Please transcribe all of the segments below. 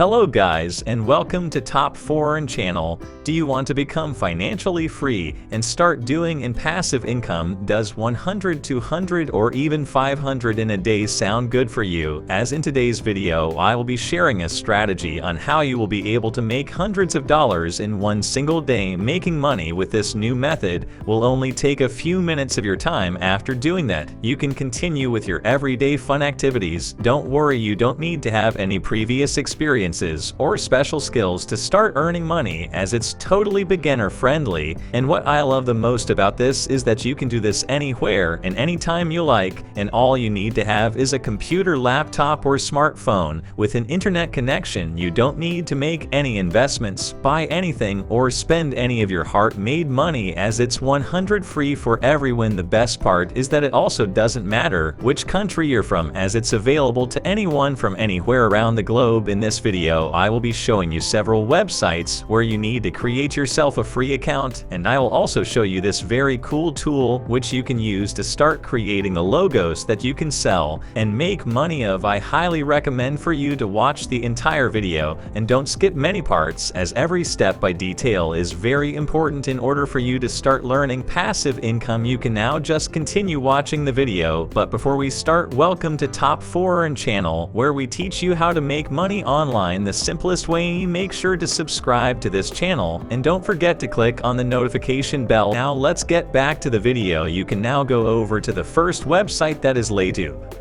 Hello guys, and welcome to Top Foreign Channel. Do you want to become financially free and start doing in passive income? Does 100, 200 or even 500 in a day sound good for you? As in today's video, I will be sharing a strategy on how you will be able to make hundreds of dollars in one single day. Making money with this new method will only take a few minutes of your time. After doing that, you can continue with your everyday fun activities. Don't worry, you don't need to have any previous experience or special skills to start earning money, as it's totally beginner friendly. And what I love the most about this is that you can do this anywhere and anytime you like, and all you need to have is a computer, laptop or smartphone with an internet connection. You don't need to make any investments, buy anything or spend any of your heart-made money, as it's 100% free for everyone. The best part is that it also doesn't matter which country you're from, as it's available to anyone from anywhere around the globe. In this video, I will be showing you several websites where you need to create yourself a free account, and I will also show you this very cool tool which you can use to start creating the logos that you can sell and make money of. I highly recommend for you to watch the entire video and don't skip many parts, as every step by detail is very important in order for you to start learning passive income. You can now just continue watching the video, but before we start, welcome to Top Foreign Channel, where we teach you how to make money online the simplest way. Make sure to subscribe to this channel and don't forget to click on the notification bell. Now let's get back to the video. You can now go over to the first website, that is Latube.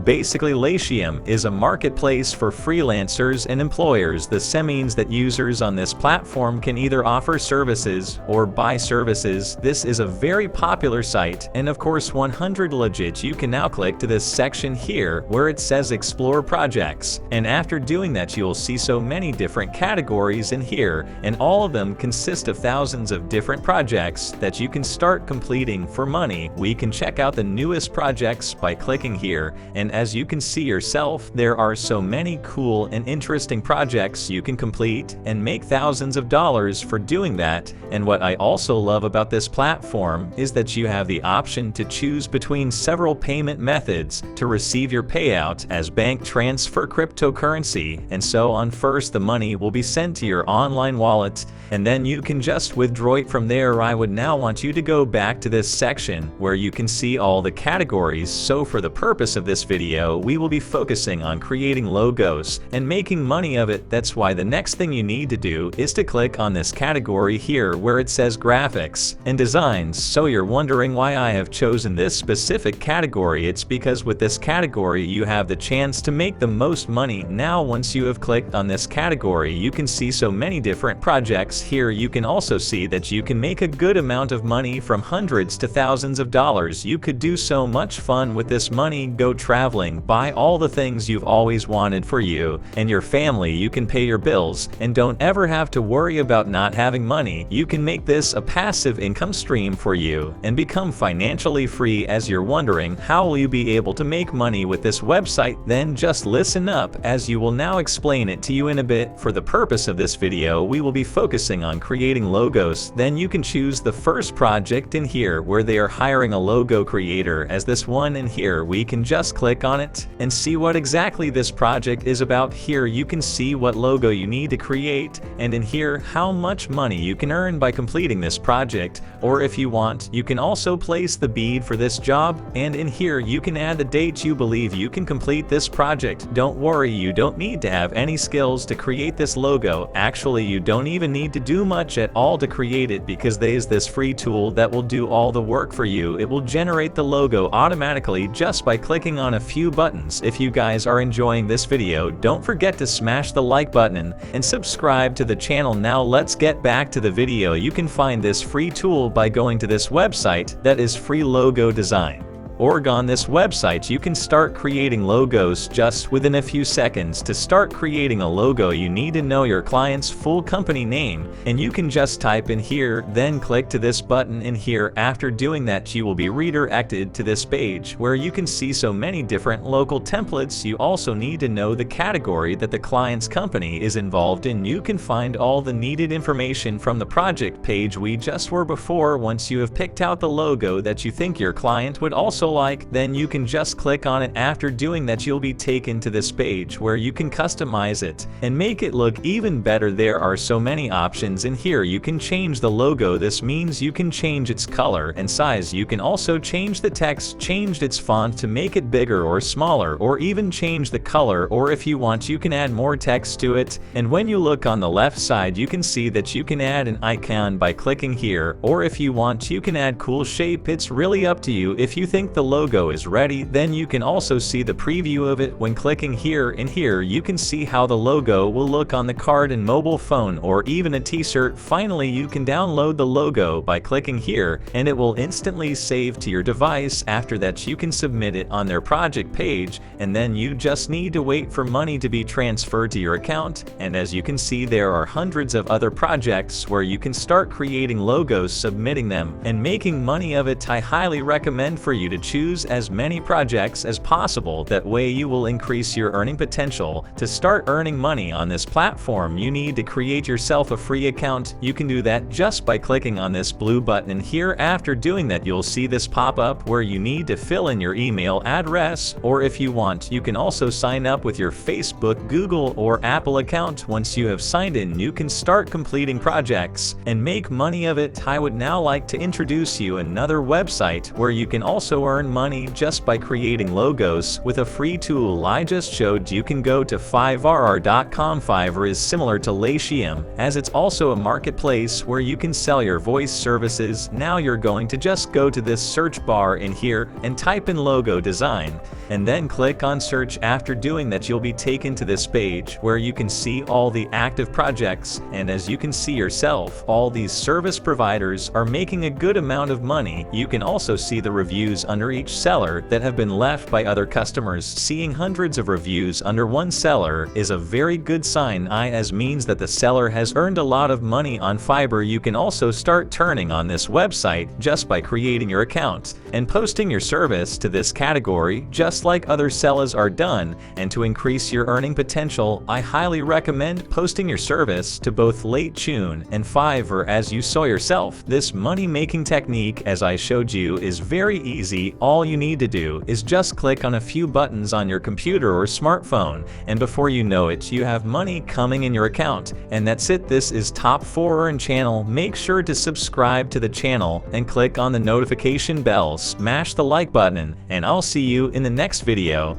Basically, Latium is a marketplace for freelancers and employers. This means that users on this platform can either offer services or buy services. This is a very popular site, and of course 100 legit. You can now click to this section here where it says explore projects, and after doing that you'll see so many different categories in here, and all of them consist of thousands of different projects that you can start completing for money. We can check out the newest projects by clicking here. And as you can see yourself, there are so many cool and interesting projects you can complete and make thousands of dollars for doing that. And what I also love about this platform is that you have the option to choose between several payment methods to receive your payout, as bank transfer, cryptocurrency, and so on. First, the money will be sent to your online wallet, and then you can just withdraw it from there. I would now want you to go back to this section where you can see all the categories. So for the purpose of this video, we will be focusing on creating logos and making money of it. That's why the next thing you need to do is to click on this category here where it says graphics and designs. So you're wondering why I have chosen this specific category. It's because with this category you have the chance to make the most money. Now once you have clicked on this category, you can see so many different projects here. You can also see that you can make a good amount of money, from hundreds to thousands of dollars. You could do so much fun with this money. Go traveling, buy all the things you've always wanted for you and your family. You can pay your bills and don't ever have to worry about not having money. You can make this a passive income stream for you and become financially free. As you're wondering, how will you be able to make money with this website? Then just listen up, as you will now explain it to you in a bit. For the purpose of this video, we will be focusing on creating logos. Then you can choose the first project in here where they are hiring a logo creator, as this one in here. We can just click on it and see what exactly this project is about. Here you can see what logo you need to create, and in here how much money you can earn by completing this project. Or if you want, you can also place the bid for this job, and in here you can add the date you believe you can complete this project. Don't worry, you don't need to have any skills to create this logo. Actually, you don't even need to do much at all to create it, because there is this free tool that will do all the work for you. It will generate the logo automatically just by clicking on a few buttons. If you guys are enjoying this video, don't forget to smash the like button and subscribe to the channel. Now let's get back to the video. You can find this free tool by going to this website, that is Free Logo Design. On this website you can start creating logos just within a few seconds. To start creating a logo, you need to know your client's full company name, and you can just type in here, then click to this button in here. After doing that, you will be redirected to this page where you can see so many different local templates. You also need to know the category that the client's company is involved in. You can find all the needed information from the project page we just were before. Once you have picked out the logo that you think your client would also also like, then you can just click on it. After doing that, you'll be taken to this page where you can customize it and make it look even better. There are so many options in here. You can change the logo. This means you can change its color and size. You can also change the text, change its font to make it bigger or smaller, or even change the color, or if you want you can add more text to it. And when you look on the left side, you can see that you can add an icon by clicking here, or if you want you can add cool shape. It's really up to you. If you think the logo is ready, then you can also see the preview of it when clicking here. And here you can see how the logo will look on the card and mobile phone, or even a t-shirt. Finally, you can download the logo by clicking here, and it will instantly save to your device. After that, you can submit it on their project page, and then you just need to wait for money to be transferred to your account. And as you can see, there are hundreds of other projects where you can start creating logos, submitting them, and making money of it. I highly recommend for you to choose as many projects as possible. That way you will increase your earning potential. To start earning money on this platform, you need to create yourself a free account. You can do that just by clicking on this blue button in here. After doing that, you'll see this pop up where you need to fill in your email address, or if you want, you can also sign up with your Facebook, Google, or Apple account. Once you have signed in, you can start completing projects and make money of it. I would now like to introduce you another website where you can also earn money just by creating logos with a free tool I just showed. You can go to fiverr.com. Fiverr is similar to Latium, as it's also a marketplace where you can sell your voice services. Now you're going to just go to this search bar in here and type in logo design, and then click on search. After doing that, you'll be taken to this page where you can see all the active projects, and as you can see yourself, all these service providers are making a good amount of money. You can also see the reviews under each seller that have been left by other customers. Seeing hundreds of reviews under one seller is a very good sign, as means that the seller has earned a lot of money on Fiverr. You can also start turning on this website just by creating your account and posting your service to this category, just like other sellers are done. And to increase your earning potential, I highly recommend posting your service to both Latium and Fiverr. As you saw yourself, this money-making technique, as I showed you, is very easy. All you need to do is just click on a few buttons on your computer or smartphone, and before you know it, you have money coming in your account. And that's it. This is Top 4 Earn channel. Make sure to subscribe to the channel and click on the notification bell. Smash the like button, and I'll see you in the next video.